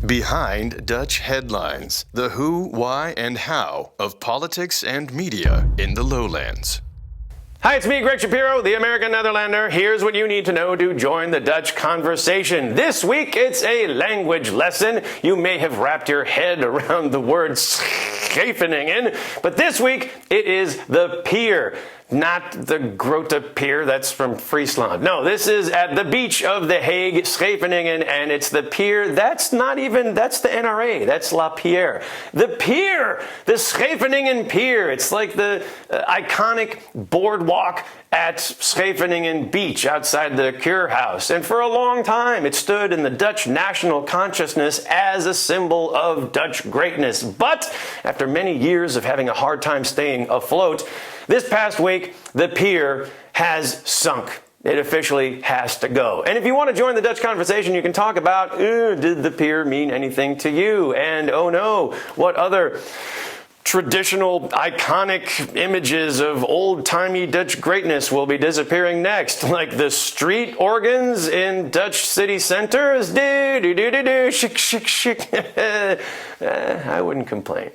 Behind Dutch headlines, the who, why, and how of politics and media in the lowlands. Hi, it's me, Greg Shapiro, the American Netherlander. Here's what you need to know to join the Dutch conversation. This week, it's a language lesson. You may have wrapped your head around the word Scheveningen, but this week, it is the pier. Not the Grote Pier, that's from Friesland. No, this is at the beach of The Hague, Scheveningen, and it's the pier. That's the NRA, that's La Pierre. The pier, the Scheveningen Pier. It's like the iconic boardwalk at Scheveningen Beach outside the Kurhaus. And for a long time, it stood in the Dutch national consciousness as a symbol of Dutch greatness. But after many years of having a hard time staying afloat, this past week, the pier has sunk. It officially has to go. And if you want to join the Dutch conversation, you can talk about, did the pier mean anything to you? And oh no, what other traditional, iconic images of old-timey Dutch greatness will be disappearing next, like the street organs in Dutch city centers? Do-do-do-do-do, shik, shik, shik. I wouldn't complain.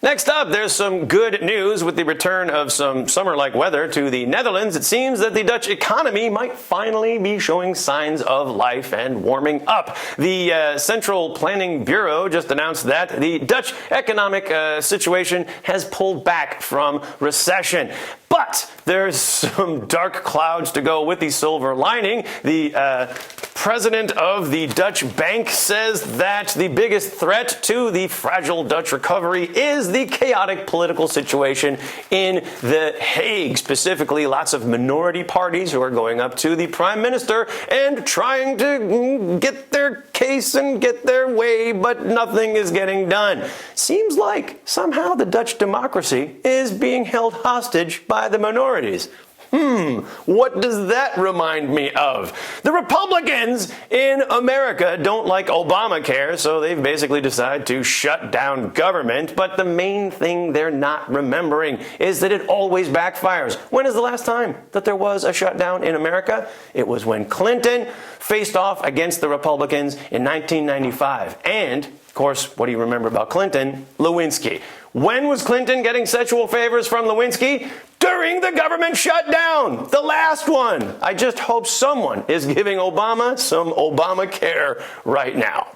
Next up, there's some good news with the return of some summer-like weather to the Netherlands. It seems that the Dutch economy might finally be showing signs of life and warming up. The Central Planning Bureau just announced that the Dutch economic situation has pulled back from recession. But there's some dark clouds to go with the silver lining. The president of the Dutch bank says that the biggest threat to the fragile Dutch recovery is the chaotic political situation in The Hague. Specifically, lots of minority parties who are going up to the prime minister and trying to get their case and get their way, but nothing is getting done. Seems like somehow the Dutch democracy is being held hostage by the minorities. What does that remind me of? The Republicans in America don't like Obamacare, so they've basically decided to shut down government. But the main thing they're not remembering is that it always backfires. When is the last time that there was a shutdown in America? It was when Clinton faced off against the Republicans in 1995. And, of course, what do you remember about Clinton? Lewinsky. When was Clinton getting sexual favors from Lewinsky? During the government shutdown, the last one. I just hope someone is giving Obama some Obamacare right now.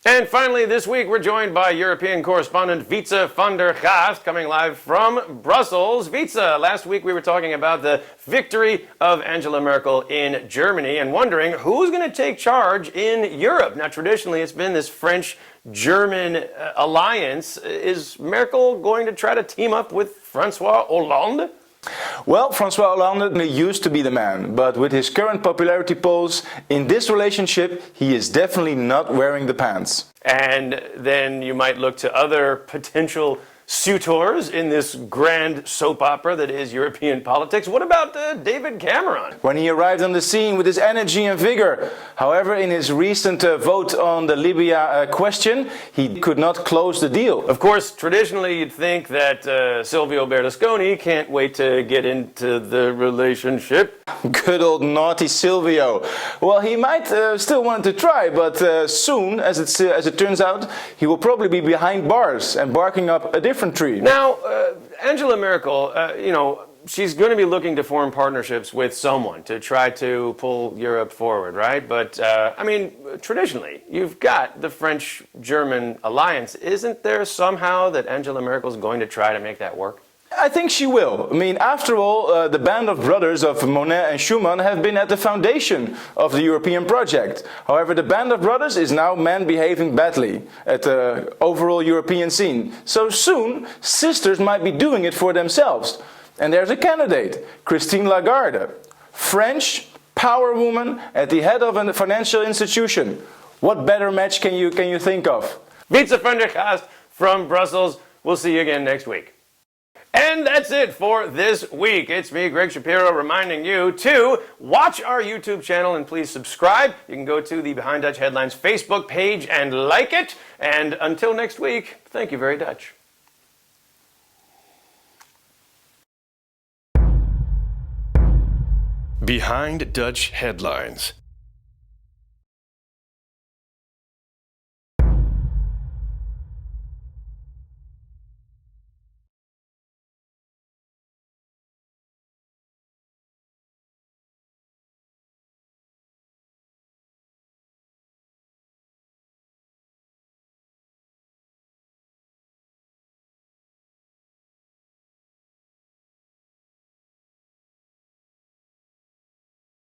And finally, this week, we're joined by European correspondent Wietse van der Gaast, coming live from Brussels. Wietse, last week we were talking about the victory of Angela Merkel in Germany and wondering who's going to take charge in Europe. Now, traditionally, it's been this French-German alliance. Is Merkel going to try to team up with Francois Hollande? Well, Francois Hollande used to be the man, but with his current popularity polls, in this relationship, he is definitely not wearing the pants. And then you might look to other potential suitors in this grand soap opera that is European politics. What about David Cameron? When he arrived on the scene with his energy and vigor. However, in his recent vote on the Libya question, he could not close the deal. Of course, traditionally you'd think that Silvio Berlusconi can't wait to get into the relationship. Good old naughty Silvio. Well, he might still want to try, but soon, as it turns out, he will probably be behind bars and barking up a different tree. Now, Angela Merkel, she's going to be looking to form partnerships with someone to try to pull Europe forward, right? But, traditionally, you've got the French-German alliance. Isn't there somehow that Angela Merkel's going to try to make that work? I think she will. I mean, after all, the band of brothers of Monet and Schumann have been at the foundation of the European project. However, the band of brothers is now men behaving badly at the overall European scene. So soon, sisters might be doing it for themselves. And there's a candidate, Christine Lagarde, French power woman at the head of a financial institution. What better match can you think of? Wietse van der Gaast from Brussels. We'll see you again next week. And that's it for this week. It's me, Greg Shapiro, reminding you to watch our YouTube channel and please subscribe. You can go to the Behind Dutch Headlines Facebook page and like it. And until next week, thank you very Dutch. Behind Dutch Headlines.